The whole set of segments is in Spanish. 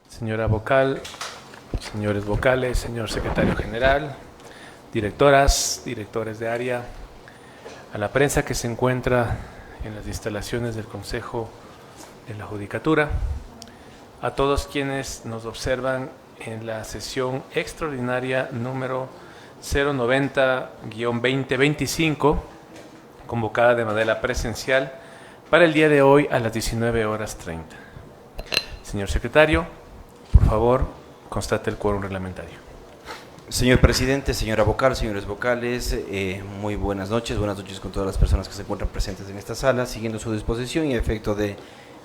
señora vocal, señores vocales, señor secretario general, directoras, directores de área, a la prensa que se encuentra en las instalaciones del Consejo de la Judicatura, a todos quienes nos observan en la sesión extraordinaria número 090-2025, convocada de manera presencial para el día de hoy a las 19:30. Señor secretario, por favor, constate el quórum reglamentario. Señor presidente, señora vocal, señores vocales, muy buenas noches con todas las personas que se encuentran presentes en esta sala. Siguiendo su disposición y a efecto de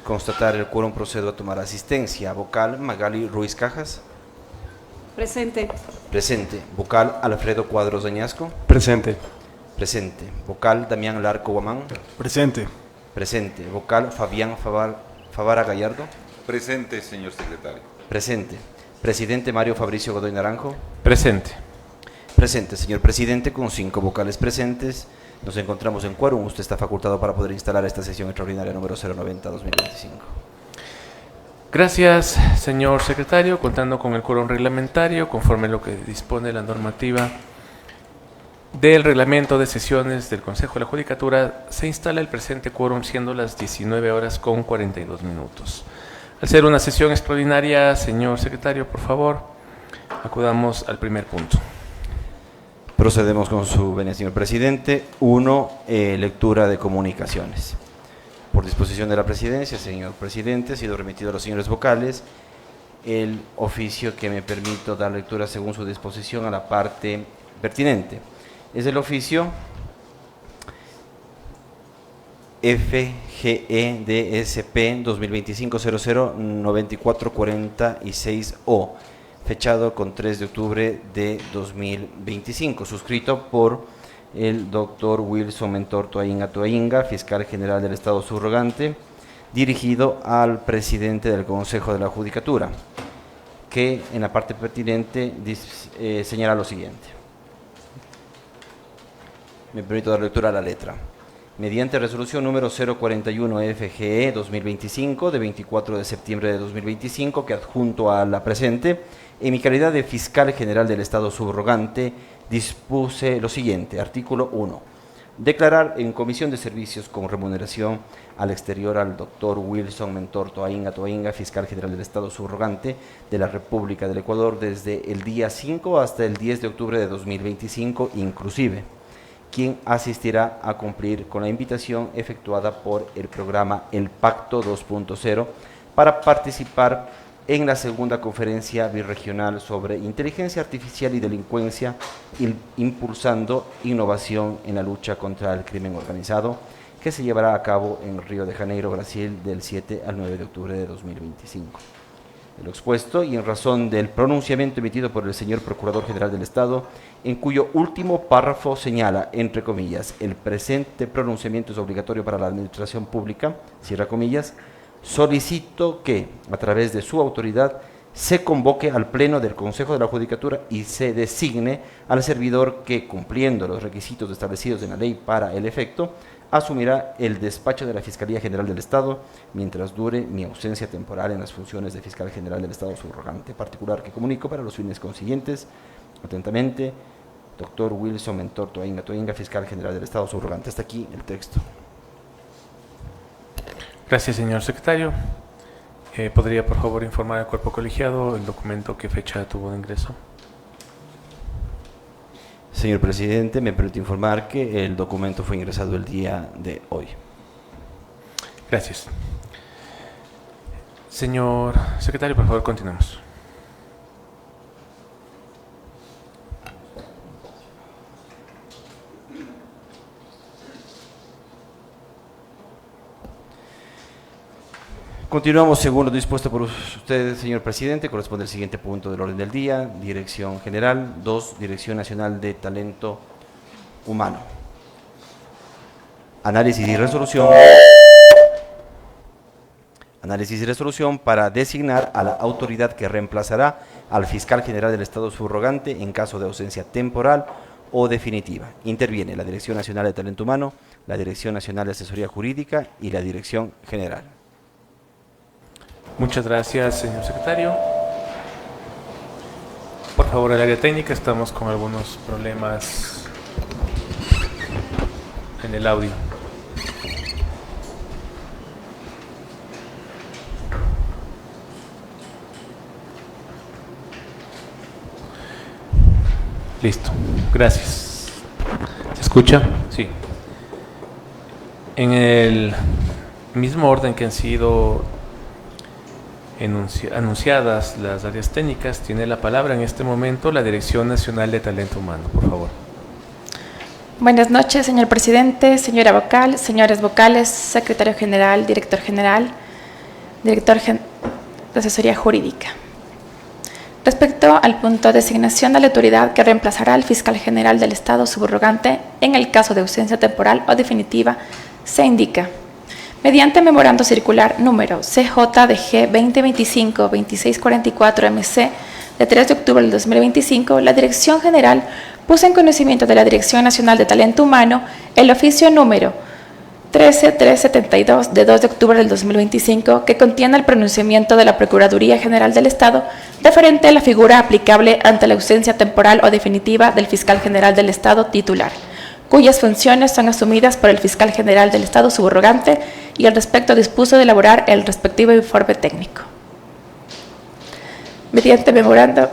constatar el quórum, procedo a tomar asistencia. Vocal Magali Ruiz Cajas. Presente. Presente. Vocal Alfredo Cuadros Añasco. Presente. Presente. Vocal Damián Larco Guamán. Presente. Presente. Vocal Fabián Favara Gallardo. Presente, señor secretario. Presente. Presidente Mario Fabricio Godoy Naranjo. Presente. Presente, señor presidente, con 5 vocales presentes. Nos encontramos en quórum. Usted está facultado para poder instalar esta sesión extraordinaria número 090-2025. Gracias, señor secretario. Contando con el quórum reglamentario, conforme a lo que dispone la normativa del reglamento de sesiones del Consejo de la Judicatura, se instala el presente quórum siendo las 19:42. Al ser una sesión extraordinaria, señor secretario, por favor, acudamos al primer punto. Procedemos con su venia, señor presidente. 1. Lectura de comunicaciones. Por disposición de la presidencia, señor presidente, ha sido remitido a los señores vocales el oficio que me permito dar lectura según su disposición a la parte pertinente. Es el oficio FGEDSP 2025-00-9446-O, fechado con 3 de octubre de 2025, suscrito por el doctor Wilson Mentor Toainga, fiscal general del Estado subrogante, dirigido al presidente del Consejo de la Judicatura, que en la parte pertinente señala lo siguiente. Me permito dar lectura a la letra. Mediante resolución número 041 FGE 2025 de 24 de septiembre de 2025, que adjunto a la presente, en mi calidad de fiscal general del Estado subrogante, dispuse lo siguiente. Artículo 1. Declarar en comisión de servicios con remuneración al exterior al doctor Wilson Mentor Toainga, fiscal general del Estado subrogante de la República del Ecuador, desde el día 5 hasta el 10 de octubre de 2025 inclusive, quien asistirá a cumplir con la invitación efectuada por el programa El Pacto 2.0 para participar en la segunda conferencia birregional sobre inteligencia artificial y delincuencia, impulsando innovación en la lucha contra el crimen organizado, que se llevará a cabo en Río de Janeiro, Brasil, del 7 al 9 de octubre de 2025. De lo expuesto y en razón del pronunciamiento emitido por el señor Procurador General del Estado, en cuyo último párrafo señala, entre comillas, el presente pronunciamiento es obligatorio para la administración pública, cierra comillas, solicito que, a través de su autoridad, se convoque al Pleno del Consejo de la Judicatura y se designe al servidor que, cumpliendo los requisitos establecidos en la ley para el efecto, asumirá el despacho de la Fiscalía General del Estado mientras dure mi ausencia temporal en las funciones de Fiscal General del Estado subrogante, particular que comunico para los fines consiguientes. Atentamente, doctor Wilson Mentor Toainga, Fiscal General del Estado subrogante. Hasta aquí el texto. Gracias, señor secretario. ¿Podría, por favor, informar al cuerpo colegiado el documento qué fecha tuvo de ingreso? Señor presidente, me permite informar que el documento fue ingresado el día de hoy. Gracias. Señor secretario, por favor, continuemos. Continuamos según lo dispuesto por usted, señor presidente. Corresponde al siguiente punto del orden del día. Dirección General. 2. Dirección Nacional de Talento Humano. Análisis y resolución. Análisis y resolución para designar a la autoridad que reemplazará al fiscal general del Estado subrogante en caso de ausencia temporal o definitiva. Interviene la Dirección Nacional de Talento Humano, la Dirección Nacional de Asesoría Jurídica y la Dirección General. Muchas gracias, señor secretario. Por favor, el área técnica, estamos con algunos problemas en el audio. Listo, gracias. ¿Se escucha? Sí. En el mismo orden que han sido anunciadas las áreas técnicas, tiene la palabra en este momento la Dirección Nacional de Talento Humano, por favor. Buenas noches, señor presidente, señora vocal, señores vocales, secretario general, director de asesoría jurídica. Respecto al punto de designación de la autoridad que reemplazará al fiscal general del Estado subrogante en el caso de ausencia temporal o definitiva, se indica: mediante memorando circular número CJDG 2025-2644-MC de 3 de octubre del 2025, la Dirección General puso en conocimiento de la Dirección Nacional de Talento Humano el oficio número 13372 de 2 de octubre del 2025, que contiene el pronunciamiento de la Procuraduría General del Estado referente a la figura aplicable ante la ausencia temporal o definitiva del fiscal general del Estado titular, cuyas funciones son asumidas por el fiscal general del Estado subrogante, y al respecto dispuso de elaborar el respectivo informe técnico. Mediante memorando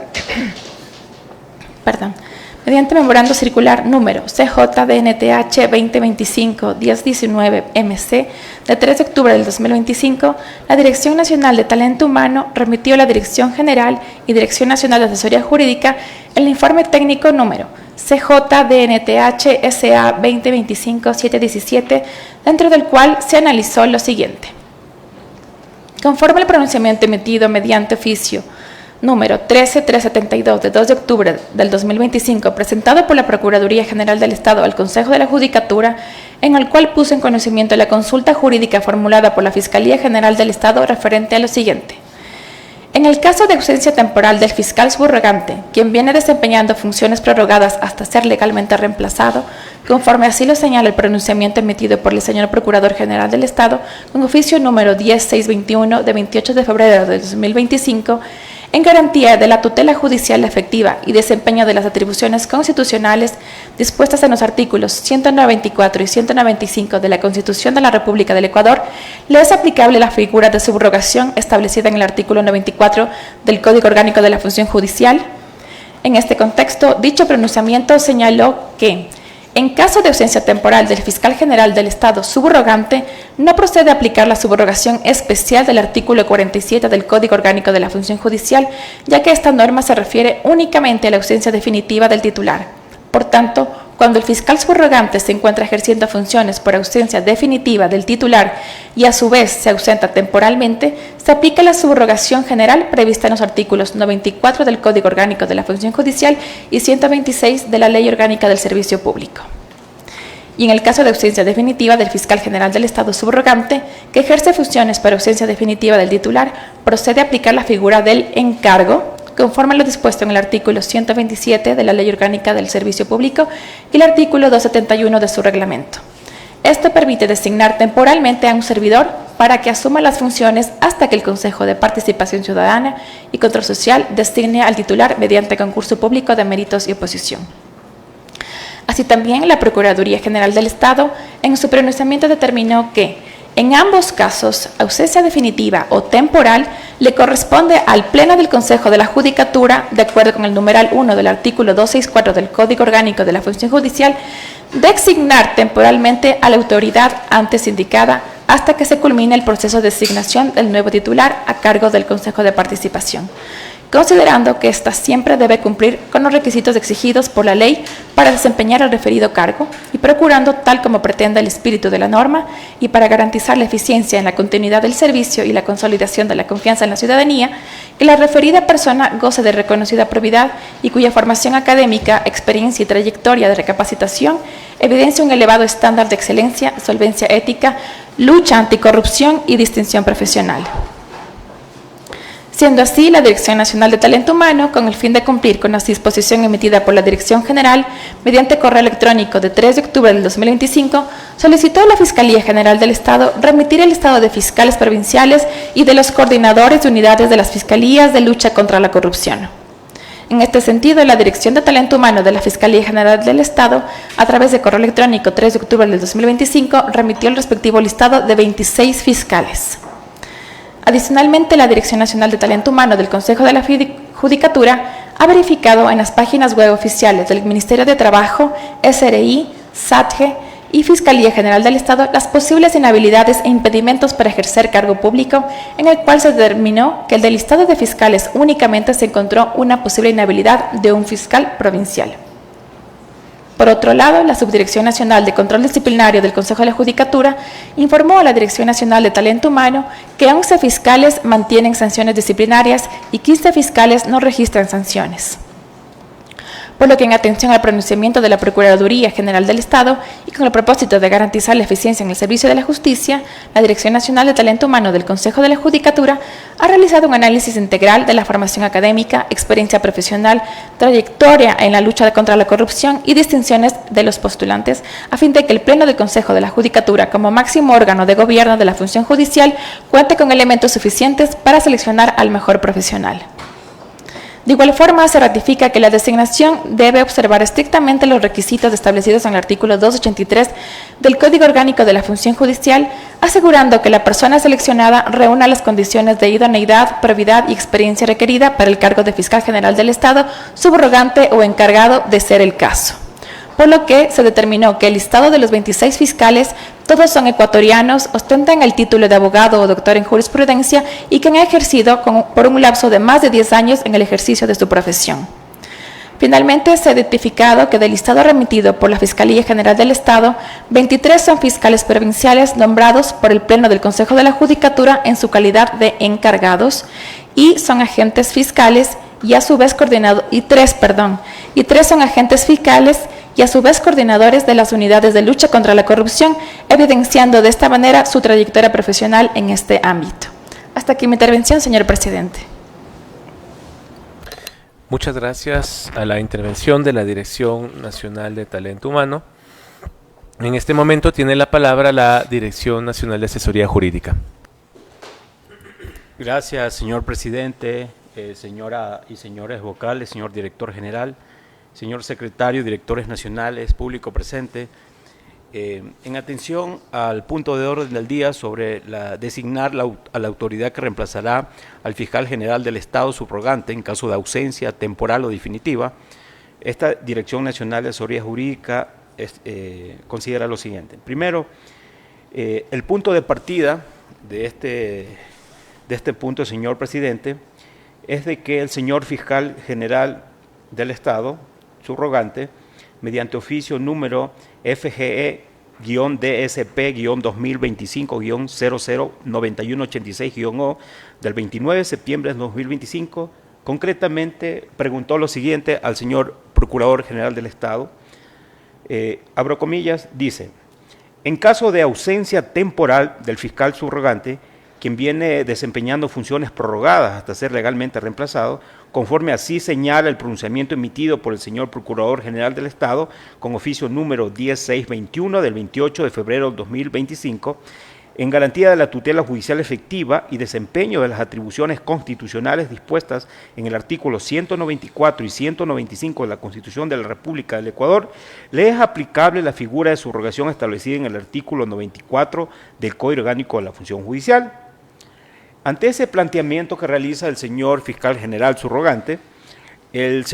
circular número CJDNTH 2025-1019-MC de 3 de octubre del 2025, la Dirección Nacional de Talento Humano remitió a la Dirección General y Dirección Nacional de Asesoría Jurídica el informe técnico número CJDNTH SA 2025-717, dentro del cual se analizó lo siguiente. Conforme al pronunciamiento emitido mediante oficio número 13372 de 2 de octubre del 2025, presentado por la Procuraduría General del Estado al Consejo de la Judicatura, en el cual puso en conocimiento la consulta jurídica formulada por la Fiscalía General del Estado referente a lo siguiente. En el caso de ausencia temporal del fiscal subrogante, quien viene desempeñando funciones prorrogadas hasta ser legalmente reemplazado, conforme así lo señala el pronunciamiento emitido por el señor Procurador General del Estado, con oficio número 10621 de 28 de febrero de 2025, en garantía de la tutela judicial efectiva y desempeño de las atribuciones constitucionales dispuestas en los artículos 194 y 195 de la Constitución de la República del Ecuador, le es aplicable la figura de subrogación establecida en el artículo 94 del Código Orgánico de la Función Judicial. En este contexto, dicho pronunciamiento señaló que, en caso de ausencia temporal del fiscal general del Estado subrogante, no procede a aplicar la subrogación especial del artículo 47 del Código Orgánico de la Función Judicial, ya que esta norma se refiere únicamente a la ausencia definitiva del titular. Por tanto, cuando el fiscal subrogante se encuentra ejerciendo funciones por ausencia definitiva del titular y a su vez se ausenta temporalmente, se aplica la subrogación general prevista en los artículos 94 del Código Orgánico de la Función Judicial y 126 de la Ley Orgánica del Servicio Público. Y en el caso de ausencia definitiva del fiscal general del Estado subrogante, que ejerce funciones por ausencia definitiva del titular, procede a aplicar la figura del encargo, conforme a lo dispuesto en el artículo 127 de la Ley Orgánica del Servicio Público y el artículo 271 de su reglamento. Esto permite designar temporalmente a un servidor para que asuma las funciones hasta que el Consejo de Participación Ciudadana y Control Social designe al titular mediante concurso público de méritos y oposición. Así también, la Procuraduría General del Estado, en su pronunciamiento, determinó que, en ambos casos, ausencia definitiva o temporal, le corresponde al Pleno del Consejo de la Judicatura, de acuerdo con el numeral 1 del artículo 264 del Código Orgánico de la Función Judicial, designar temporalmente a la autoridad antes indicada hasta que se culmine el proceso de designación del nuevo titular a cargo del Consejo de Participación, considerando que ésta siempre debe cumplir con los requisitos exigidos por la ley para desempeñar el referido cargo y procurando, tal como pretende el espíritu de la norma, y para garantizar la eficiencia en la continuidad del servicio y la consolidación de la confianza en la ciudadanía, que la referida persona goce de reconocida probidad y cuya formación académica, experiencia y trayectoria de recapacitación evidencia un elevado estándar de excelencia, solvencia ética, lucha anticorrupción y distinción profesional. Siendo así, la Dirección Nacional de Talento Humano, con el fin de cumplir con la disposición emitida por la Dirección General, mediante correo electrónico de 3 de octubre del 2025, solicitó a la Fiscalía General del Estado remitir el listado de fiscales provinciales y de los coordinadores de unidades de las Fiscalías de lucha contra la corrupción. En este sentido, la Dirección de Talento Humano de la Fiscalía General del Estado, a través de correo electrónico 3 de octubre del 2025, remitió el respectivo listado de 26 fiscales. Adicionalmente, la Dirección Nacional de Talento Humano del Consejo de la Judicatura ha verificado en las páginas web oficiales del Ministerio de Trabajo, SRI, SATGE y Fiscalía General del Estado las posibles inhabilidades e impedimentos para ejercer cargo público, en el cual se determinó que el del listado de fiscales únicamente se encontró una posible inhabilidad de un fiscal provincial. Por otro lado, la Subdirección Nacional de Control Disciplinario del Consejo de la Judicatura informó a la Dirección Nacional de Talento Humano que 11 fiscales mantienen sanciones disciplinarias y 15 fiscales no registran sanciones. Por lo que, en atención al pronunciamiento de la Procuraduría General del Estado y con el propósito de garantizar la eficiencia en el servicio de la justicia, la Dirección Nacional de Talento Humano del Consejo de la Judicatura ha realizado un análisis integral de la formación académica, experiencia profesional, trayectoria en la lucha contra la corrupción y distinciones de los postulantes, a fin de que el Pleno del Consejo de la Judicatura, como máximo órgano de gobierno de la función judicial, cuente con elementos suficientes para seleccionar al mejor profesional. De igual forma, se ratifica que la designación debe observar estrictamente los requisitos establecidos en el artículo 283 del Código Orgánico de la Función Judicial, asegurando que la persona seleccionada reúna las condiciones de idoneidad, probidad y experiencia requerida para el cargo de Fiscal General del Estado, subrogante o encargado de ser el caso. Por lo que se determinó que el listado de los 26 fiscales, todos son ecuatorianos, ostentan el título de abogado o doctor en jurisprudencia y que han ejercido por un lapso de más de 10 años en el ejercicio de su profesión. Finalmente, se ha identificado que del listado remitido por la Fiscalía General del Estado, 23 son fiscales provinciales nombrados por el Pleno del Consejo de la Judicatura en su calidad de encargados y son agentes fiscales y a su vez tres son agentes fiscales y a su vez coordinadores de las unidades de lucha contra la corrupción, evidenciando de esta manera su trayectoria profesional en este ámbito. Hasta aquí mi intervención, señor presidente. Muchas gracias a la intervención de la Dirección Nacional de Talento Humano. En este momento tiene la palabra la Dirección Nacional de Asesoría Jurídica. Gracias, señor presidente, señora y señores vocales, señor director general, señor secretario, directores nacionales, público presente. En atención al punto de orden del día sobre designar a la autoridad que reemplazará al fiscal general del Estado subrogante en caso de ausencia temporal o definitiva, esta Dirección Nacional de Asesoría Jurídica considera lo siguiente. Primero, el punto de partida de este punto, señor presidente, es de que el señor fiscal general del Estado subrogante, mediante oficio número FGE-DSP-2025-009186-O del 29 de septiembre de 2025, concretamente preguntó lo siguiente al señor Procurador General del Estado, abro comillas, dice: en caso de ausencia temporal del fiscal subrogante, quien viene desempeñando funciones prorrogadas hasta ser legalmente reemplazado, conforme así señala el pronunciamiento emitido por el señor Procurador General del Estado con oficio número 10621 del 28 de febrero del 2025, en garantía de la tutela judicial efectiva y desempeño de las atribuciones constitucionales dispuestas en el artículo 194 y 195 de la Constitución de la República del Ecuador, le es aplicable la figura de subrogación establecida en el artículo 94 del Código Orgánico de la Función Judicial. Ante ese planteamiento que realiza el señor fiscal general subrogante, el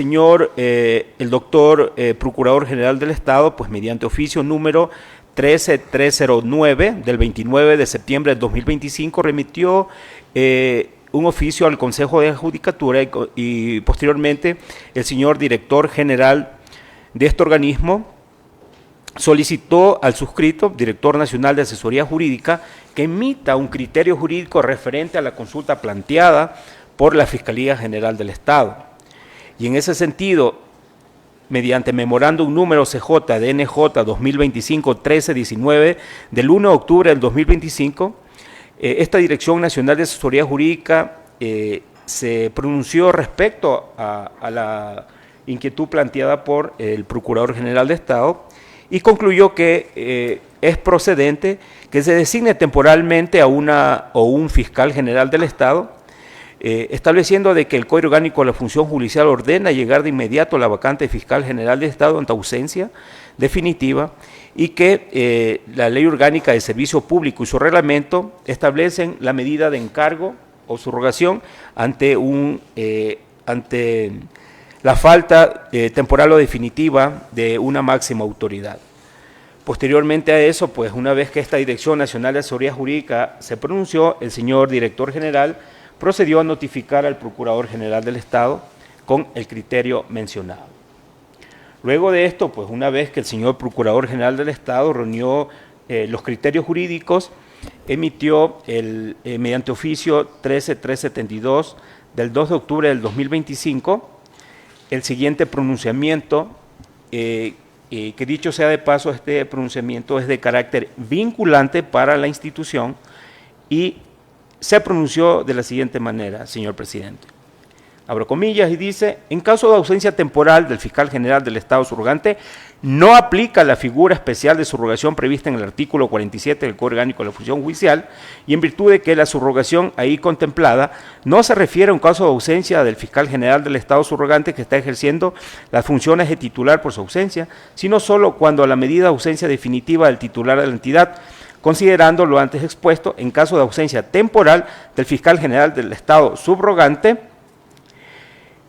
doctor Procurador General del Estado, pues mediante oficio número 13309 del 29 de septiembre del 2025, remitió un oficio al Consejo de la Judicatura y posteriormente el señor director general de este organismo solicitó al suscrito, director nacional de asesoría jurídica, que emita un criterio jurídico referente a la consulta planteada por la Fiscalía General del Estado. Y en ese sentido, mediante memorándum número CJ-DNJ 2025-1319 del 1 de octubre del 2025, esta Dirección Nacional de Asesoría Jurídica se pronunció respecto a la inquietud planteada por el Procurador General de Estado y concluyó que es procedente que se designe temporalmente a un fiscal general del Estado estableciendo de que el Código Orgánico de la Función Judicial ordena llegar de inmediato a la vacante de fiscal general del Estado ante ausencia definitiva, y que la Ley Orgánica de Servicio Público y su reglamento establecen la medida de encargo o subrogación ante la falta temporal o definitiva de una máxima autoridad. Posteriormente a eso, pues una vez que esta Dirección Nacional de Asesoría Jurídica se pronunció, el señor director general procedió a notificar al Procurador General del Estado con el criterio mencionado. Luego de esto, pues una vez que el señor Procurador General del Estado reunió los criterios jurídicos, emitió mediante oficio 13372 del 2 de octubre del 2025 el siguiente pronunciamiento, que dicho sea de paso, este pronunciamiento es de carácter vinculante para la institución y se pronunció de la siguiente manera, señor presidente. Abro comillas y dice: en caso de ausencia temporal del fiscal general del Estado subrogante, no aplica la figura especial de subrogación prevista en el artículo 47 del Código Orgánico de la Función Judicial, y en virtud de que la subrogación ahí contemplada no se refiere a un caso de ausencia del fiscal general del Estado subrogante que está ejerciendo las funciones de titular por su ausencia, sino solo cuando la medida de ausencia definitiva del titular de la entidad, considerando lo antes expuesto, en caso de ausencia temporal del fiscal general del Estado subrogante,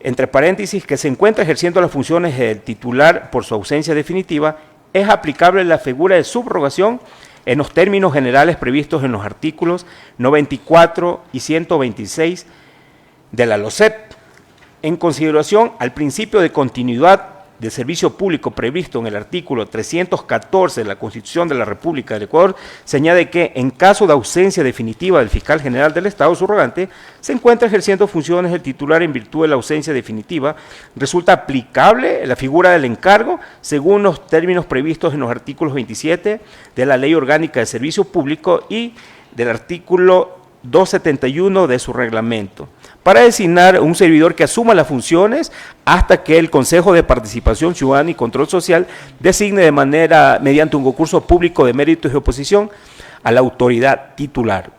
entre paréntesis, que se encuentra ejerciendo las funciones del titular por su ausencia definitiva, es aplicable la figura de subrogación en los términos generales previstos en los artículos 94 y 126 de la LOCEP, en consideración al principio de continuidad de servicio público previsto en el artículo 314 de la Constitución de la República del Ecuador. Se añade que en caso de ausencia definitiva del fiscal general del Estado subrogante, se encuentra ejerciendo funciones del titular en virtud de la ausencia definitiva, resulta aplicable la figura del encargo según los términos previstos en los artículos 27 de la Ley Orgánica de Servicio Público y del artículo 271 de su reglamento, para designar un servidor que asuma las funciones hasta que el Consejo de Participación Ciudadana y Control Social designe mediante un concurso público de méritos y oposición a la autoridad titular.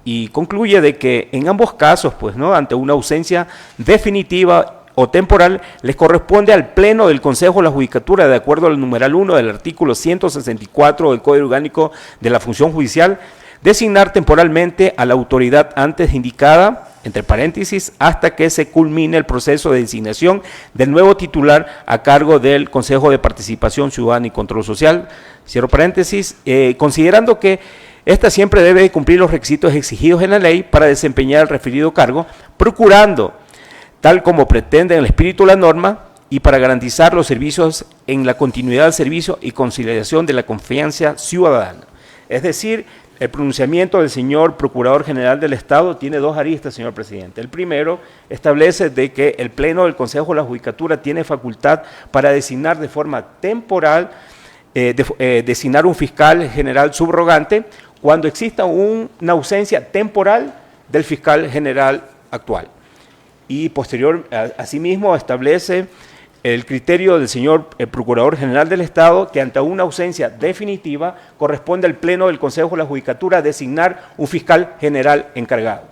Y concluye de que en ambos casos, pues, ¿no?, ante una ausencia definitiva o temporal, les corresponde al Pleno del Consejo de la Judicatura, de acuerdo al numeral 1 del artículo 164 del Código Orgánico de la Función Judicial, designar temporalmente a la autoridad antes indicada, entre paréntesis, hasta que se culmine el proceso de designación del nuevo titular a cargo del Consejo de Participación Ciudadana y Control Social, cierro paréntesis, considerando que ésta siempre debe cumplir los requisitos exigidos en la ley para desempeñar el referido cargo, procurando, tal como pretende el espíritu de la norma, y para garantizar los servicios en la continuidad del servicio y conciliación de la confianza ciudadana. Es decir, el pronunciamiento del señor Procurador General del Estado tiene dos aristas, señor presidente. El primero establece de que el Pleno del Consejo de la Judicatura tiene facultad para designar de forma temporal, designar un fiscal general subrogante cuando exista una ausencia temporal del fiscal general actual. Y posterior, asimismo, establece el criterio del señor Procurador General del Estado que ante una ausencia definitiva corresponde al Pleno del Consejo de la Judicatura designar un fiscal general encargado.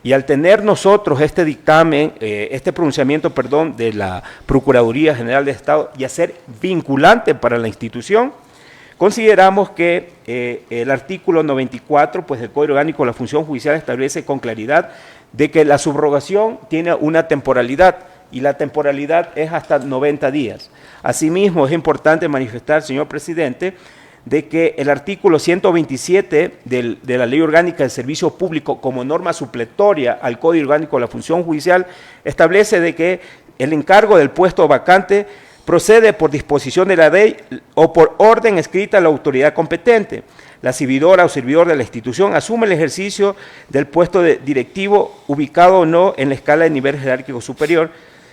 Y al tener nosotros este dictamen, este pronunciamiento, de la Procuraduría General del Estado y a ser vinculante para la institución, consideramos que el artículo 94 del Código Orgánico de la Función Judicial establece con claridad de que la subrogación tiene una temporalidad, y la temporalidad es hasta 90 días. Asimismo, es importante manifestar, señor presidente, de que el artículo 127 de la Ley Orgánica del Servicio Público, como norma supletoria al Código Orgánico de la Función Judicial, establece de que el encargo del puesto vacante procede por disposición de la ley o por orden escrita de la autoridad competente. La servidora o servidor de la institución asume el ejercicio del puesto de directivo ubicado o no en la escala de nivel jerárquico superior.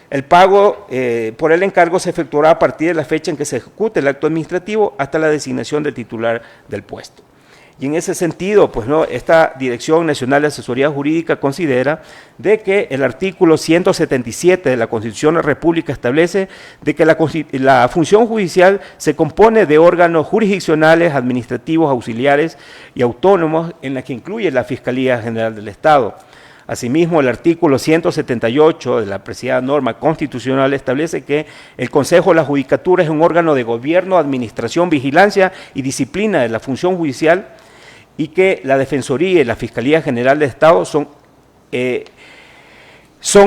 El pago por el encargo se efectuará a partir de la fecha en que se ejecute el acto administrativo hasta la designación del titular del puesto. Y en ese sentido, esta Dirección Nacional de Asesoría Jurídica considera de que el artículo 177 de la Constitución de la República establece de que la función judicial se compone de órganos jurisdiccionales, administrativos, auxiliares y autónomos, en la que incluye la Fiscalía General del Estado. Asimismo, el artículo 178 de la apreciada norma constitucional establece que el Consejo de la Judicatura es un órgano de gobierno, administración, vigilancia y disciplina de la función judicial, y que la Defensoría y la Fiscalía General del Estado son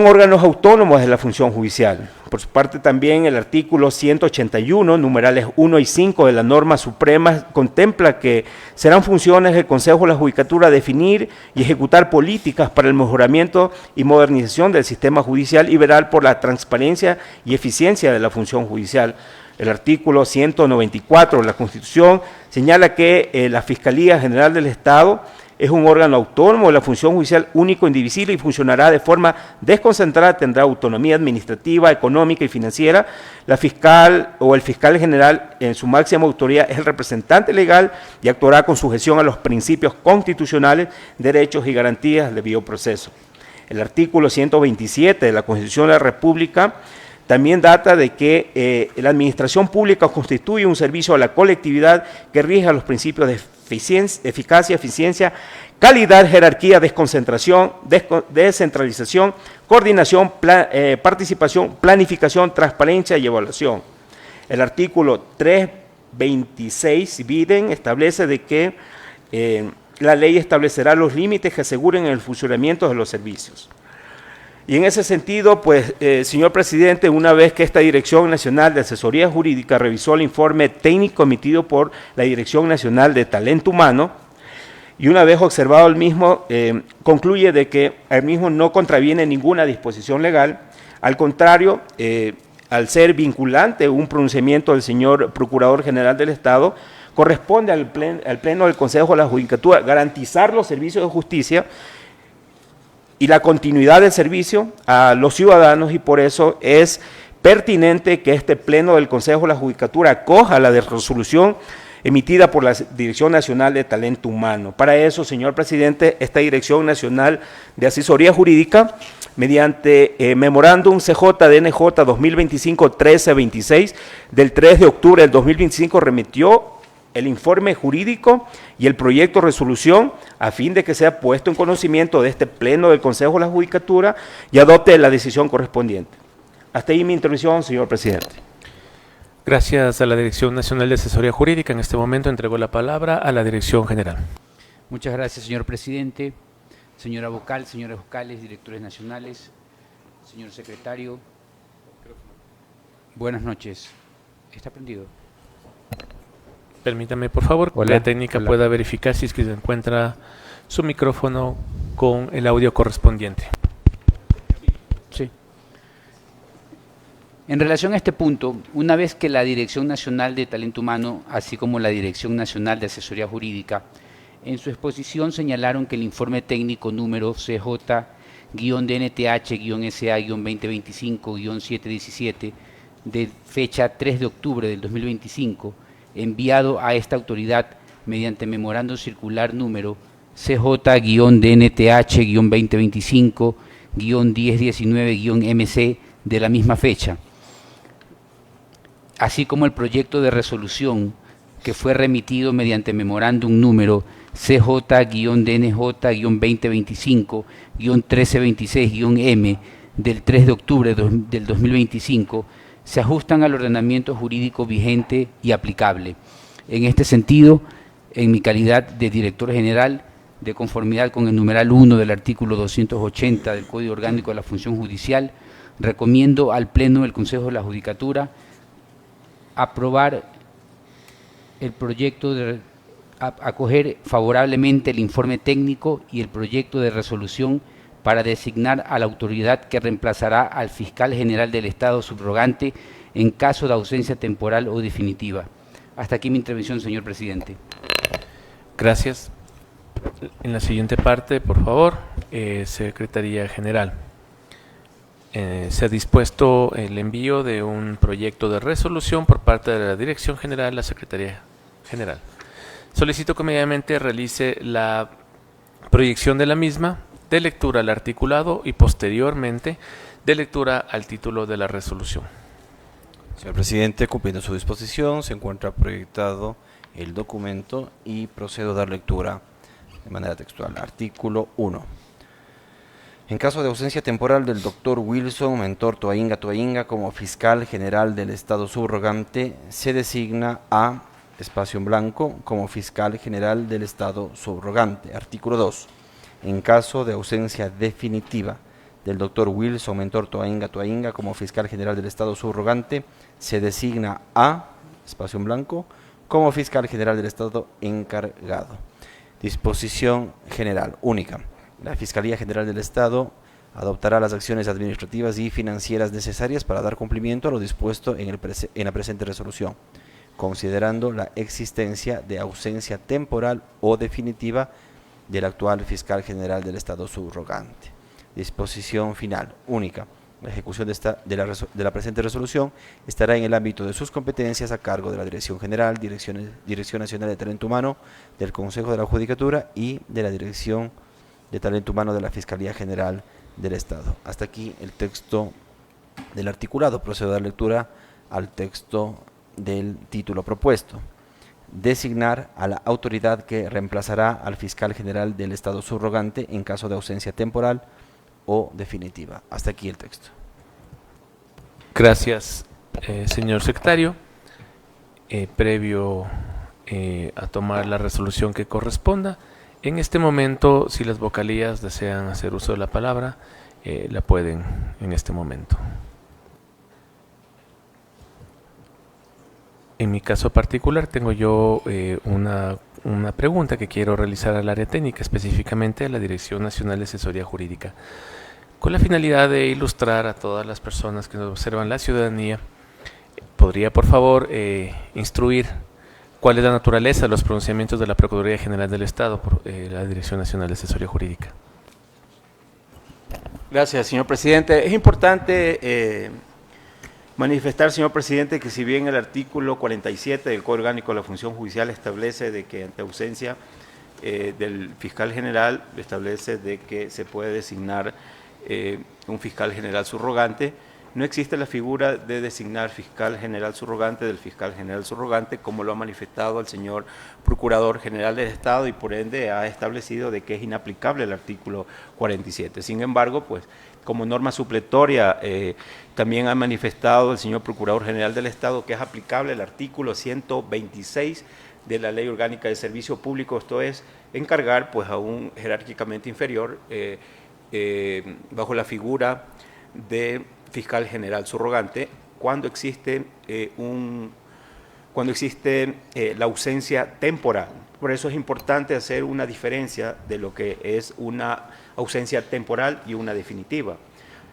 órganos autónomos de la función judicial. Por su parte, también el artículo 181, numerales 1 y 5 de la norma suprema, contempla que serán funciones del Consejo de la Judicatura definir y ejecutar políticas para el mejoramiento y modernización del sistema judicial y velar por la transparencia y eficiencia de la función judicial. El artículo 194 de la Constitución señala que la Fiscalía General del Estado es un órgano autónomo de la función judicial único, indivisible y funcionará de forma desconcentrada, tendrá autonomía administrativa, económica y financiera. La fiscal o el fiscal general en su máxima autoridad es el representante legal y actuará con sujeción a los principios constitucionales, derechos y garantías del debido proceso. El artículo 127 de la Constitución de la República también data de que la administración pública constituye un servicio a la colectividad que rige a los principios de eficacia, eficiencia, calidad, jerarquía, desconcentración, descentralización, coordinación, participación, planificación, transparencia y evaluación. El artículo 326 Biden establece de que la ley establecerá los límites que aseguren el funcionamiento de los servicios. Y en ese sentido, pues, señor presidente, una vez que esta Dirección Nacional de Asesoría Jurídica revisó el informe técnico emitido por la Dirección Nacional de Talento Humano, y una vez observado el mismo, concluye de que el mismo no contraviene ninguna disposición legal, al contrario, al ser vinculante un pronunciamiento del señor Procurador General del Estado, corresponde al Pleno del Consejo de la Judicatura garantizar los servicios de justicia y la continuidad del servicio a los ciudadanos, y por eso es pertinente que este Pleno del Consejo de la Judicatura acoja la resolución emitida por la Dirección Nacional de Talento Humano. Para eso, señor presidente, esta Dirección Nacional de Asesoría Jurídica, mediante memorándum CJDNJ 2025-1326 del 3 de octubre del 2025, remitió el informe jurídico y el proyecto de resolución a fin de que sea puesto en conocimiento de este Pleno del Consejo de la Judicatura y adopte la decisión correspondiente. Hasta ahí mi intervención, señor presidente. Gracias a la Dirección Nacional de Asesoría Jurídica. En este momento entrego la palabra a la Dirección General. Muchas gracias, señor presidente, señora vocal, señores vocales, directores nacionales, señor secretario. Buenas noches. ¿Está prendido? Permítame, por favor, que la técnica pueda verificar si es que se encuentra su micrófono con el audio correspondiente. Sí. En relación a este punto, una vez que la Dirección Nacional de Talento Humano, así como la Dirección Nacional de Asesoría Jurídica, en su exposición señalaron que el informe técnico número CJ-DNTH-SA-2025-717 de fecha 3 de octubre del 2025, enviado a esta autoridad mediante memorando circular número CJ-DNTH-2025-1019-MC de la misma fecha, así como el proyecto de resolución que fue remitido mediante memorándum número CJ-DNJ-2025-1326-M del 3 de octubre del 2025, se ajustan al ordenamiento jurídico vigente y aplicable. En este sentido, en mi calidad de director general, de conformidad con el numeral 1 del artículo 280 del Código Orgánico de la Función Judicial, recomiendo al Pleno del Consejo de la Judicatura aprobar el proyecto de acoger favorablemente el informe técnico y el proyecto de resolución para designar a la autoridad que reemplazará al fiscal general del Estado subrogante en caso de ausencia temporal o definitiva. Hasta aquí mi intervención, señor presidente. Gracias. En la siguiente parte, por favor, Secretaría General. Se ha dispuesto el envío de un proyecto de resolución por parte de la Dirección General de la Secretaría General. Solicito que inmediatamente realice la proyección de la misma, de lectura al articulado y posteriormente de lectura al título de la resolución. Señor presidente, cumpliendo su disposición, se encuentra proyectado el documento y procedo a dar lectura de manera textual. Artículo 1. En caso de ausencia temporal del doctor Wilson Mentor Toainga como fiscal general del Estado subrogante, se designa a espacio en blanco como fiscal general del Estado subrogante. Artículo 2. En caso de ausencia definitiva del doctor Wilson Mentor Toainga como fiscal general del Estado subrogante, se designa a espacio en blanco como fiscal general del Estado encargado. Disposición general única. La Fiscalía General del Estado adoptará las acciones administrativas y financieras necesarias para dar cumplimiento a lo dispuesto en la presente resolución, considerando la existencia de ausencia temporal o definitiva del actual fiscal general del Estado subrogante. Disposición final única. La ejecución de la presente resolución estará en el ámbito de sus competencias a cargo de la Dirección General, Dirección Nacional de Talento Humano, del Consejo de la Judicatura y de la Dirección de Talento Humano de la Fiscalía General del Estado. Hasta aquí el texto del articulado. Procedo a dar lectura al texto del título propuesto. Designar a la autoridad que reemplazará al fiscal general del Estado subrogante en caso de ausencia temporal o definitiva. Hasta aquí el texto. Gracias, señor secretario. Previo a tomar la resolución que corresponda, en este momento, si las vocalías desean hacer uso de la palabra, la pueden en este momento. En mi caso particular tengo yo una pregunta que quiero realizar al área técnica, específicamente a la Dirección Nacional de Asesoría Jurídica, con la finalidad de ilustrar a todas las personas que nos observan, la ciudadanía. ¿Podría, por favor, instruir cuál es la naturaleza de los pronunciamientos de la Procuraduría General del Estado por la Dirección Nacional de Asesoría Jurídica? Gracias, señor presidente. Es importante manifestar, señor presidente, que si bien el artículo 47 del Código Orgánico de la Función Judicial establece de que ante ausencia del fiscal general, establece de que se puede designar un fiscal general subrogante, no existe la figura de designar fiscal general subrogante del fiscal general subrogante, como lo ha manifestado el señor Procurador General del Estado, y por ende ha establecido de que es inaplicable el artículo 47. Sin embargo, pues como norma supletoria, también ha manifestado el señor Procurador General del Estado que es aplicable el artículo 126 de la Ley Orgánica de Servicio Público, esto es, encargar pues a un jerárquicamente inferior bajo la figura de fiscal general subrogante cuando existe la ausencia temporal. Por eso es importante hacer una diferencia de lo que es una ausencia temporal y una definitiva.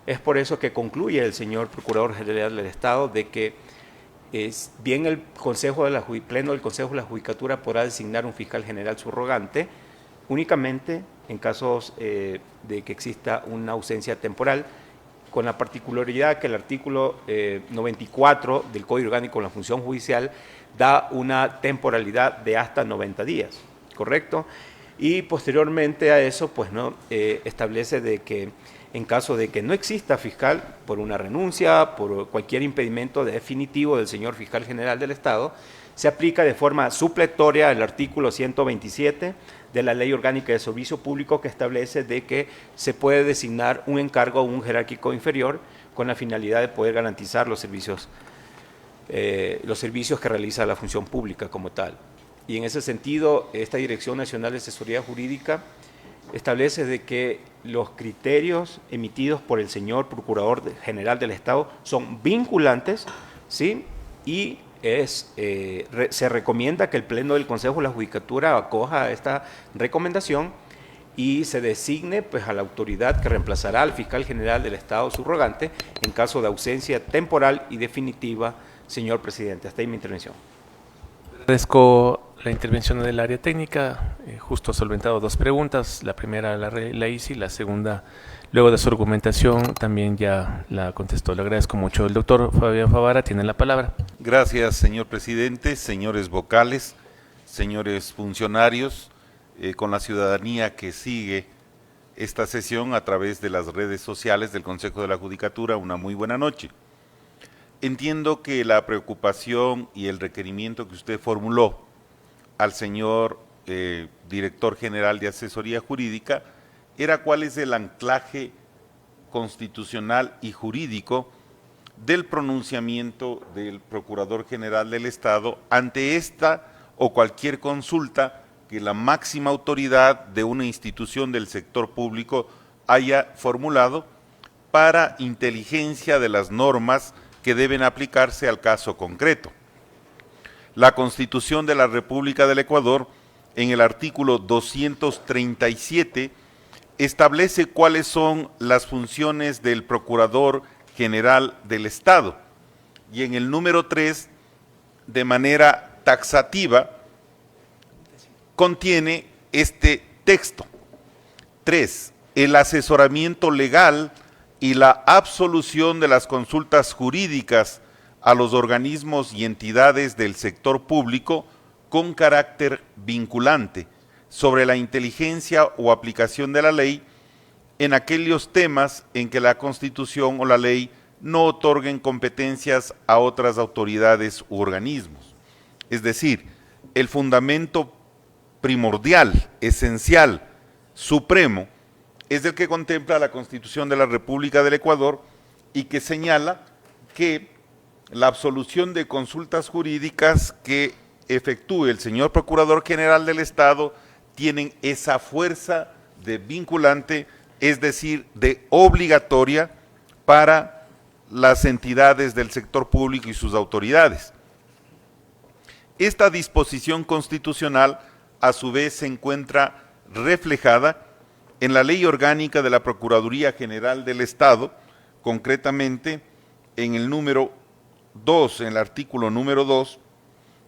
Es por eso que concluye el señor Procurador General del Estado de que bien el Pleno del Consejo de la Judicatura podrá designar un fiscal general subrogante únicamente en casos de que exista una ausencia temporal, con la particularidad que el artículo 94 del Código Orgánico de la Función Judicial da una temporalidad de hasta 90 días, ¿correcto? Y posteriormente a eso, pues no establece de que en caso de que no exista fiscal por una renuncia, por cualquier impedimento definitivo del señor fiscal general del Estado, se aplica de forma supletoria el artículo 127 de la Ley Orgánica de Servicio Público, que establece de que se puede designar un encargo a un jerárquico inferior con la finalidad de poder garantizar los servicios que realiza la función pública como tal. Y en ese sentido, esta Dirección Nacional de Asesoría Jurídica establece de que los criterios emitidos por el señor Procurador General del Estado son vinculantes, ¿sí? Y se recomienda que el Pleno del Consejo de la Judicatura acoja a esta recomendación y se designe pues, a la autoridad que reemplazará al fiscal general del Estado subrogante en caso de ausencia temporal y definitiva, señor presidente. Hasta ahí mi intervención. Agradezco la intervención del área técnica. Justo ha solventado dos preguntas. La primera la hice y la segunda, luego de su argumentación, también ya la contestó. Le agradezco mucho. El doctor Fabián Favara tiene la palabra. Gracias, señor presidente, señores vocales, señores funcionarios, con la ciudadanía que sigue esta sesión a través de las redes sociales del Consejo de la Judicatura, una muy buena noche. Entiendo que la preocupación y el requerimiento que usted formuló al señor director general de Asesoría Jurídica era cuál es el anclaje constitucional y jurídico del pronunciamiento del Procurador General del Estado ante esta o cualquier consulta que la máxima autoridad de una institución del sector público haya formulado para inteligencia de las normas que deben aplicarse al caso concreto. La Constitución de la República del Ecuador, en el artículo 237, establece cuáles son las funciones del Procurador General del Estado, y en el número 3, de manera taxativa, contiene este texto. 3. El asesoramiento legal y la absolución de las consultas jurídicas a los organismos y entidades del sector público con carácter vinculante sobre la inteligencia o aplicación de la ley en aquellos temas en que la Constitución o la ley no otorguen competencias a otras autoridades u organismos. Es decir, el fundamento primordial, esencial, supremo, es el que contempla la Constitución de la República del Ecuador y que señala que la absolución de consultas jurídicas que efectúe el señor Procurador General del Estado tienen esa fuerza de vinculante, es decir, de obligatoria para las entidades del sector público y sus autoridades. Esta disposición constitucional, a su vez, se encuentra reflejada en la Ley Orgánica de la Procuraduría General del Estado, concretamente en el número 2, en el artículo número 2,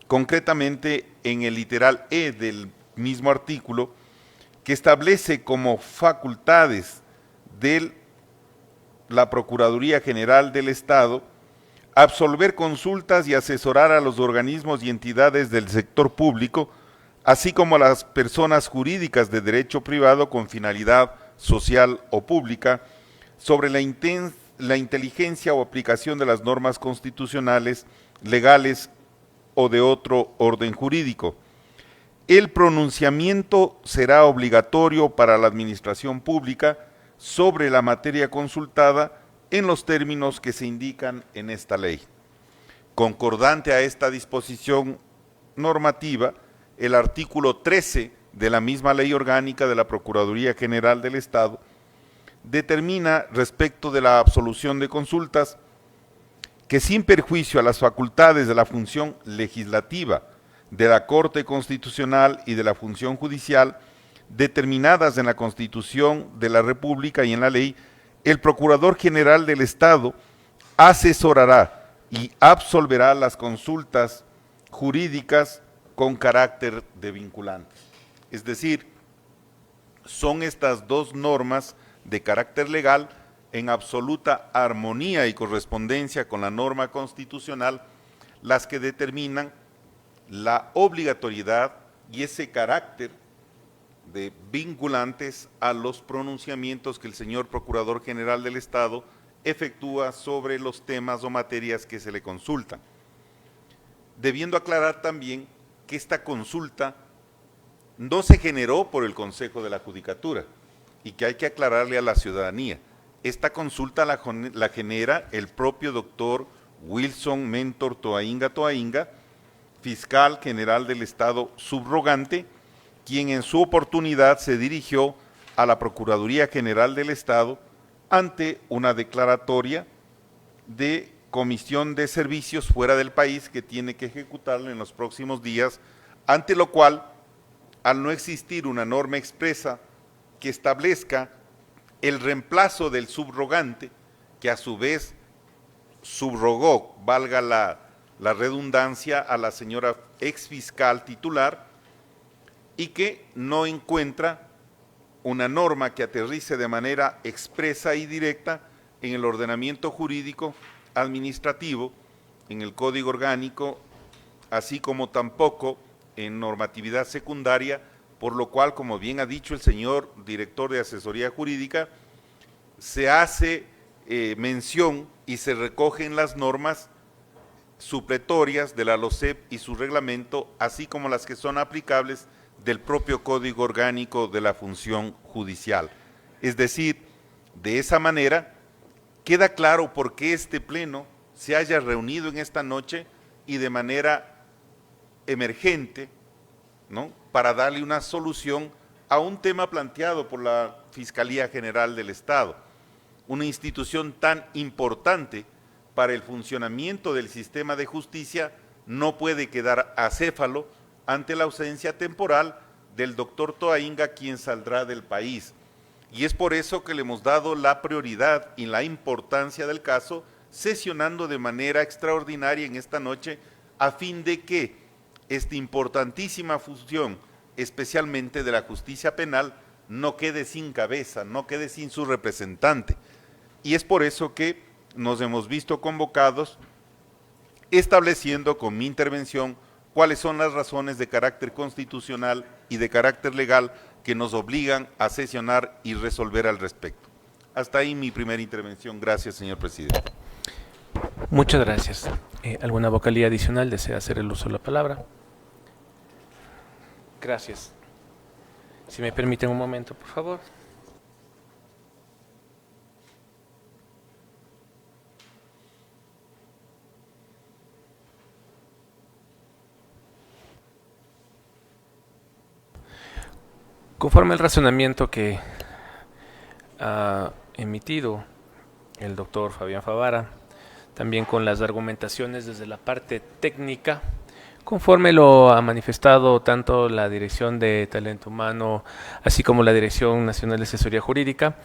concretamente en el literal E del mismo artículo, que establece como facultades de la Procuraduría General del Estado absolver consultas y asesorar a los organismos y entidades del sector público, así como a las personas jurídicas de derecho privado con finalidad social o pública, sobre la inteligencia o aplicación de las normas constitucionales, legales o de otro orden jurídico. El pronunciamiento será obligatorio para la administración pública sobre la materia consultada en los términos que se indican en esta ley. Concordante a esta disposición normativa, el artículo 13 de la misma Ley Orgánica de la Procuraduría General del Estado determina respecto de la absolución de consultas que sin perjuicio a las facultades de la función legislativa de la Corte Constitucional y de la función judicial determinadas en la Constitución de la República y en la ley, el Procurador General del Estado asesorará y absolverá las consultas jurídicas con carácter de vinculante. Es decir, son estas dos normas de carácter legal en absoluta armonía y correspondencia con la norma constitucional las que determinan la obligatoriedad y ese carácter de vinculantes a los pronunciamientos que el señor Procurador General del Estado efectúa sobre los temas o materias que se le consultan. Debiendo aclarar también que esta consulta no se generó por el Consejo de la Judicatura y que hay que aclararle a la ciudadanía. Esta consulta la genera el propio doctor Wilson Mentor Toainga, fiscal general del Estado subrogante, quien en su oportunidad se dirigió a la Procuraduría General del Estado ante una declaratoria de comisión de servicios fuera del país que tiene que ejecutarlo en los próximos días, ante lo cual, al no existir una norma expresa que establezca el reemplazo del subrogante, que a su vez subrogó, valga la redundancia, a la señora exfiscal titular, y que no encuentra una norma que aterrice de manera expresa y directa en el ordenamiento jurídico administrativo, en el Código Orgánico, así como tampoco en normatividad secundaria, por lo cual, como bien ha dicho el señor director de Asesoría Jurídica, se hace mención y se recogen las normas supletorias de la LOCEP y su reglamento, así como las que son aplicables del propio Código Orgánico de la Función Judicial. Es decir, de esa manera, queda claro por qué este pleno se haya reunido en esta noche y de manera emergente, ¿no?, para darle una solución a un tema planteado por la Fiscalía General del Estado, una institución tan importante para el funcionamiento del sistema de justicia. No puede quedar acéfalo ante la ausencia temporal del doctor Toainga, quien saldrá del país. Y es por eso que le hemos dado la prioridad y la importancia del caso, sesionando de manera extraordinaria en esta noche, a fin de que esta importantísima función, especialmente de la justicia penal, no quede sin cabeza, no quede sin su representante. Y es por eso que nos hemos visto convocados, estableciendo con mi intervención cuáles son las razones de carácter constitucional y de carácter legal que nos obligan a sesionar y resolver al respecto. Hasta ahí mi primera intervención. Gracias, señor presidente. Muchas gracias. ¿Alguna vocalía adicional desea hacer el uso de la palabra? Gracias. Si me permiten un momento, por favor. Conforme al razonamiento que ha emitido el doctor Fabián Favara, también con las argumentaciones desde la parte técnica, conforme lo ha manifestado tanto la Dirección de Talento Humano, así como la Dirección Nacional de Asesoría Jurídica,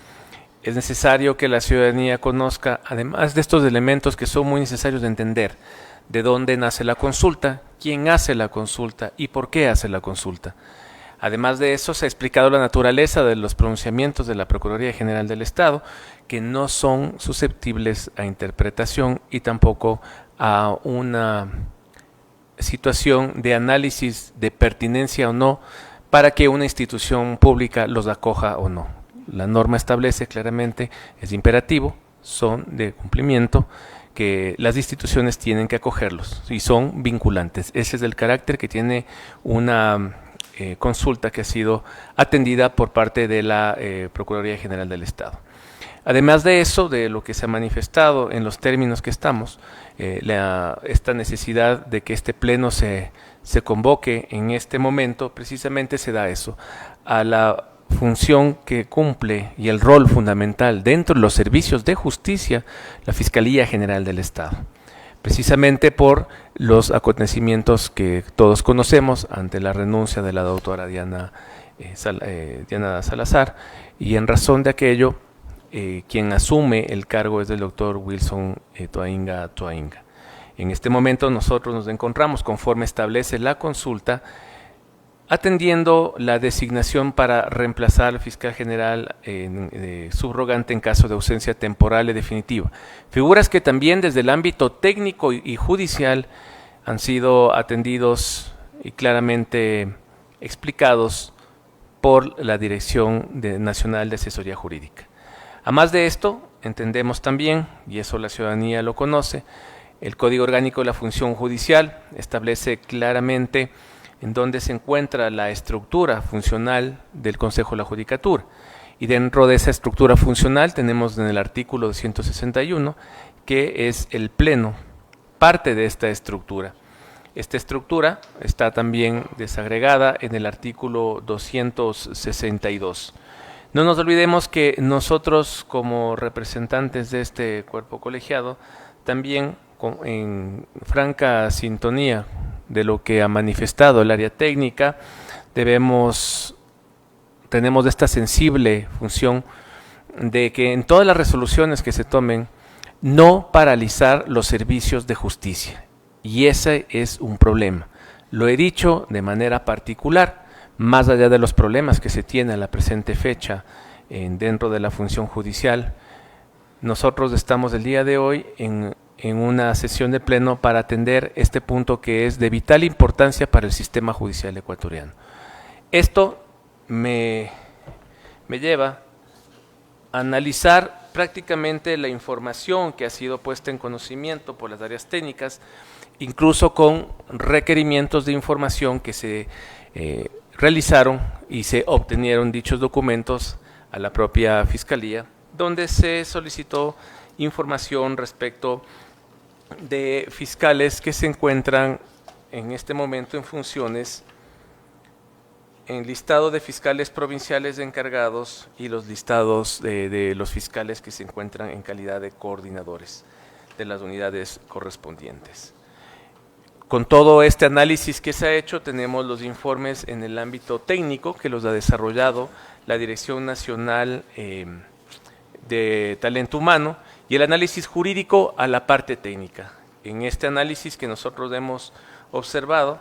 es necesario que la ciudadanía conozca, además de estos elementos que son muy necesarios de entender, de dónde nace la consulta, quién hace la consulta y por qué hace la consulta. Además de eso, se ha explicado la naturaleza de los pronunciamientos de la Procuraduría General del Estado, que no son susceptibles a interpretación y tampoco a una situación de análisis de pertinencia o no para que una institución pública los acoja o no. La norma establece claramente, es imperativo, son de cumplimiento, que las instituciones tienen que acogerlos y son vinculantes. Ese es el carácter que tiene una consulta que ha sido atendida por parte de la Procuraduría General del Estado. Además de eso, de lo que se ha manifestado en los términos que estamos, esta necesidad de que este pleno se convoque en este momento, precisamente se da eso, a la función que cumple y el rol fundamental dentro de los servicios de justicia, la Fiscalía General del Estado. Precisamente por los acontecimientos que todos conocemos ante la renuncia de la doctora Diana Salazar, y en razón de aquello, quien asume el cargo es el doctor Wilson Toainga. En este momento nosotros nos encontramos, conforme establece la consulta, atendiendo la designación para reemplazar al fiscal general subrogante en caso de ausencia temporal y definitiva. Figuras que también desde el ámbito técnico y judicial han sido atendidos y claramente explicados por la Dirección Nacional de Asesoría Jurídica. A más de esto, entendemos también, y eso la ciudadanía lo conoce, el Código Orgánico de la Función Judicial establece claramente en donde se encuentra la estructura funcional del Consejo de la Judicatura. Y dentro de esa estructura funcional tenemos en el artículo 261, que es el Pleno, parte de esta estructura. Esta estructura está también desagregada en el artículo 262. No nos olvidemos que nosotros, como representantes de este cuerpo colegiado, también en franca sintonía de lo que ha manifestado el área técnica, tenemos esta sensible función de que en todas las resoluciones que se tomen, no paralizar los servicios de justicia. Y ese es un problema. Lo he dicho de manera particular, más allá de los problemas que se tienen a la presente fecha dentro de la función judicial. Nosotros estamos el día de hoy en una sesión de pleno para atender este punto que es de vital importancia para el sistema judicial ecuatoriano. Esto me lleva a analizar prácticamente la información que ha sido puesta en conocimiento por las áreas técnicas, incluso con requerimientos de información que se realizaron y se obtenieron dichos documentos a la propia Fiscalía, donde se solicitó información respecto de fiscales que se encuentran en este momento en funciones, en listado de fiscales provinciales encargados y los listados de los fiscales que se encuentran en calidad de coordinadores de las unidades correspondientes. Con todo este análisis que se ha hecho, tenemos los informes en el ámbito técnico que los ha desarrollado la Dirección Nacional de Talento Humano y el análisis jurídico a la parte técnica. En este análisis que nosotros hemos observado,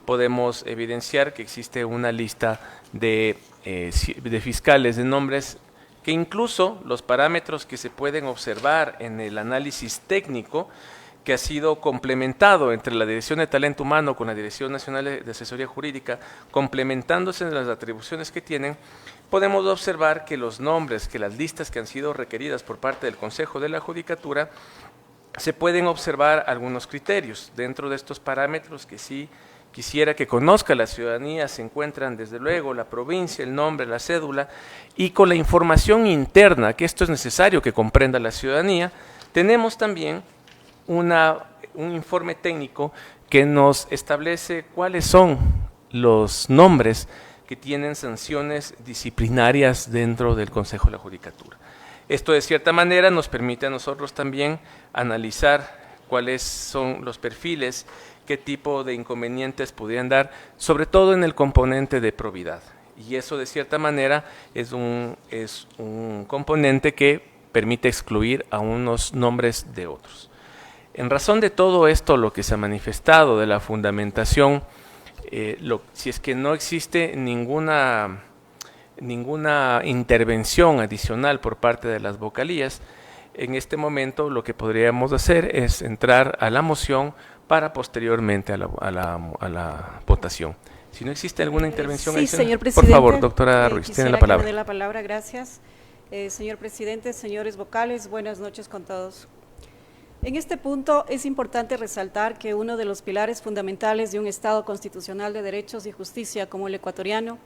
podemos evidenciar que existe una lista de fiscales de nombres que incluso los parámetros que se pueden observar en el análisis técnico que ha sido complementado entre la Dirección de Talento Humano con la Dirección Nacional de Asesoría Jurídica, complementándose en las atribuciones que tienen, podemos observar que los nombres, que las listas que han sido requeridas por parte del Consejo de la Judicatura, se pueden observar algunos criterios. Dentro de estos parámetros que sí quisiera que conozca la ciudadanía, se encuentran desde luego la provincia, el nombre, la cédula, y con la información interna, que esto es necesario que comprenda la ciudadanía, tenemos también un informe técnico que nos establece cuáles son los nombres que tienen sanciones disciplinarias dentro del Consejo de la Judicatura. Esto de cierta manera nos permite a nosotros también analizar cuáles son los perfiles, qué tipo de inconvenientes pudieran dar, sobre todo en el componente de probidad. Y eso de cierta manera es un componente que permite excluir a unos nombres de otros. En razón de todo esto, lo que se ha manifestado de la fundamentación, si es que no existe ninguna intervención adicional por parte de las vocalías, en este momento lo que podríamos hacer es entrar a la moción para posteriormente a la votación. Si no existe alguna intervención adicional, señor presidente, por favor, doctora Ruiz, tiene la palabra. Que me dé la palabra, gracias. Señor presidente, señores vocales, buenas noches con todos. En este punto es importante resaltar que uno de los pilares fundamentales de un Estado constitucional de derechos y justicia como el ecuatoriano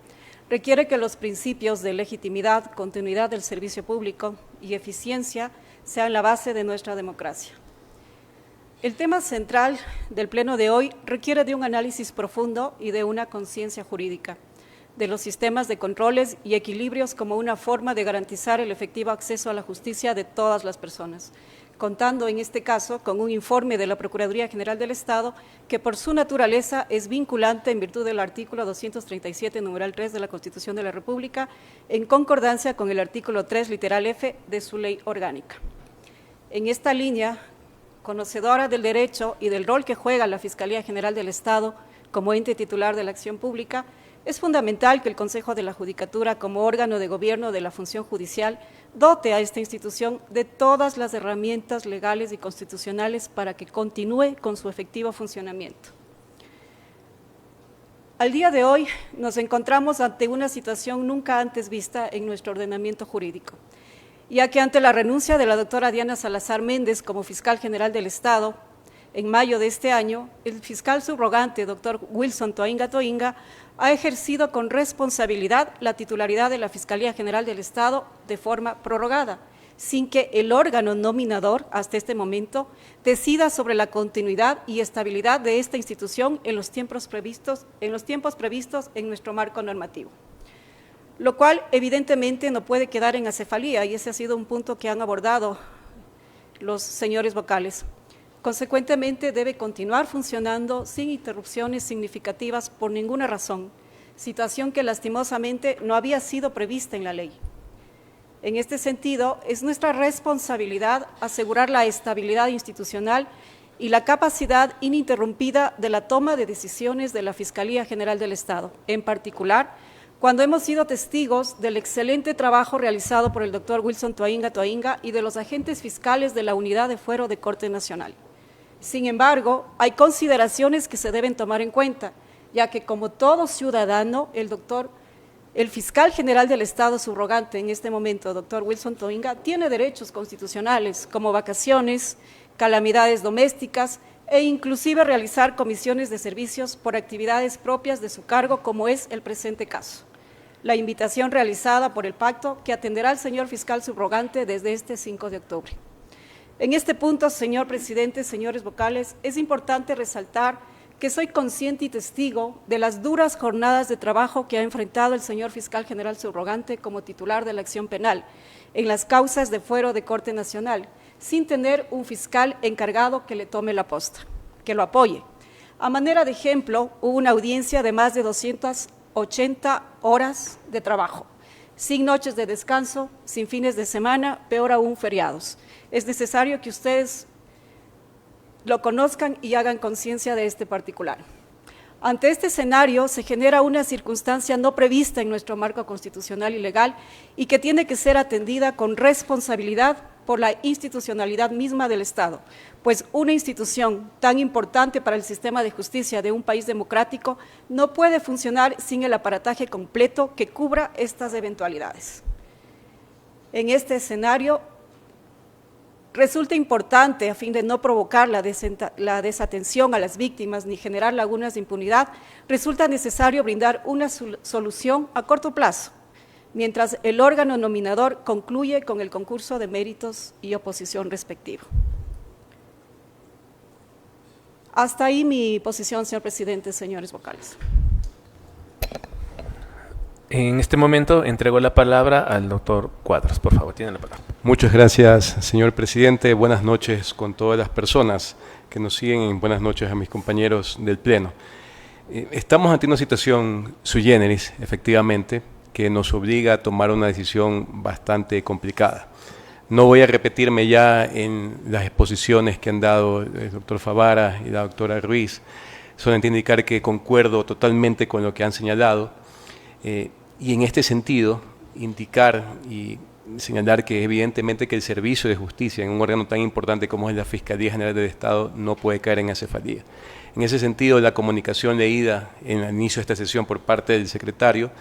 requiere que los principios de legitimidad, continuidad del servicio público y eficiencia sean la base de nuestra democracia. El tema central del pleno de hoy requiere de un análisis profundo y de una conciencia jurídica de los sistemas de controles y equilibrios como una forma de garantizar el efectivo acceso a la justicia de todas las personas, contando en este caso con un informe de la Procuraduría General del Estado que por su naturaleza es vinculante en virtud del artículo 237, numeral 3 de la Constitución de la República, en concordancia con el artículo 3, literal F de su ley orgánica. En esta línea, conocedora del derecho y del rol que juega la Fiscalía General del Estado como ente titular de la acción pública, es fundamental que el Consejo de la Judicatura, como órgano de gobierno de la función judicial, dote a esta institución de todas las herramientas legales y constitucionales para que continúe con su efectivo funcionamiento. Al día de hoy nos encontramos ante una situación nunca antes vista en nuestro ordenamiento jurídico, ya que ante la renuncia de la doctora Diana Salazar Méndez como fiscal general del Estado, en mayo de este año, el fiscal subrogante, doctor Wilson Toinga Toinga, ha ejercido con responsabilidad la titularidad de la Fiscalía General del Estado de forma prorrogada, sin que el órgano nominador, hasta este momento, decida sobre la continuidad y estabilidad de esta institución en los tiempos previstos en nuestro marco normativo. Lo cual, evidentemente, no puede quedar en acefalía, y ese ha sido un punto que han abordado los señores vocales. Consecuentemente, debe continuar funcionando sin interrupciones significativas por ninguna razón, situación que lastimosamente no había sido prevista en la ley. En este sentido, es nuestra responsabilidad asegurar la estabilidad institucional y la capacidad ininterrumpida de la toma de decisiones de la Fiscalía General del Estado, en particular, cuando hemos sido testigos del excelente trabajo realizado por el doctor Wilson Toinga Toinga y de los agentes fiscales de la Unidad de Fuero de Corte Nacional. Sin embargo, hay consideraciones que se deben tomar en cuenta, ya que como todo ciudadano, el fiscal general del Estado subrogante en este momento, doctor Wilson Toinga, tiene derechos constitucionales como vacaciones, calamidades domésticas e inclusive realizar comisiones de servicios por actividades propias de su cargo, como es el presente caso. La invitación realizada por el pacto que atenderá al señor fiscal subrogante desde este 5 de octubre. En este punto, señor presidente, señores vocales, es importante resaltar que soy consciente y testigo de las duras jornadas de trabajo que ha enfrentado el señor fiscal general subrogante como titular de la acción penal en las causas de fuero de Corte Nacional, sin tener un fiscal encargado que le tome la posta, que lo apoye. A manera de ejemplo, hubo una audiencia de más de 280 horas de trabajo, sin noches de descanso, sin fines de semana, peor aún feriados. Es necesario que ustedes lo conozcan y hagan conciencia de este particular. Ante este escenario se genera una circunstancia no prevista en nuestro marco constitucional y legal y que tiene que ser atendida con responsabilidad por la institucionalidad misma del Estado, pues una institución tan importante para el sistema de justicia de un país democrático no puede funcionar sin el aparataje completo que cubra estas eventualidades. En este escenario, resulta importante, a fin de no provocar la desatención a las víctimas ni generar lagunas de impunidad, resulta necesario brindar una solución a corto plazo, mientras el órgano nominador concluye con el concurso de méritos y oposición respectivo. Hasta ahí mi posición, señor presidente, señores vocales. En este momento entrego la palabra al doctor Cuadras. Por favor, tiene la palabra. Muchas gracias, señor presidente. Buenas noches con todas las personas que nos siguen y buenas noches a mis compañeros del Pleno. Estamos ante una situación sui generis, efectivamente, que nos obliga a tomar una decisión bastante complicada. No voy a repetirme ya en las exposiciones que han dado el doctor Favara y la doctora Ruiz, solamente indicar que concuerdo totalmente con lo que han señalado. Y en este sentido, indicar y señalar que evidentemente que el servicio de justicia en un órgano tan importante como es la Fiscalía General del Estado no puede caer en acefalía. En ese sentido, la comunicación leída en el inicio de esta sesión por parte del secretario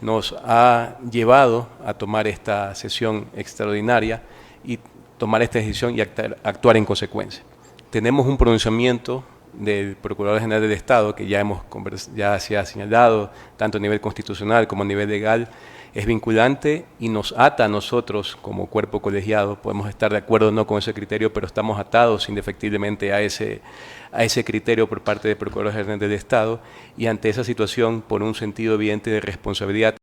nos ha llevado a tomar esta sesión extraordinaria y tomar esta decisión y actuar en consecuencia. Tenemos un pronunciamiento del Procurador General del Estado, que ya se ha señalado, tanto a nivel constitucional como a nivel legal, es vinculante y nos ata a nosotros como cuerpo colegiado. Podemos estar de acuerdo o no con ese criterio, pero estamos atados indefectiblemente a ese criterio por parte del Procurador General del Estado, y ante esa situación, por un sentido evidente de responsabilidad,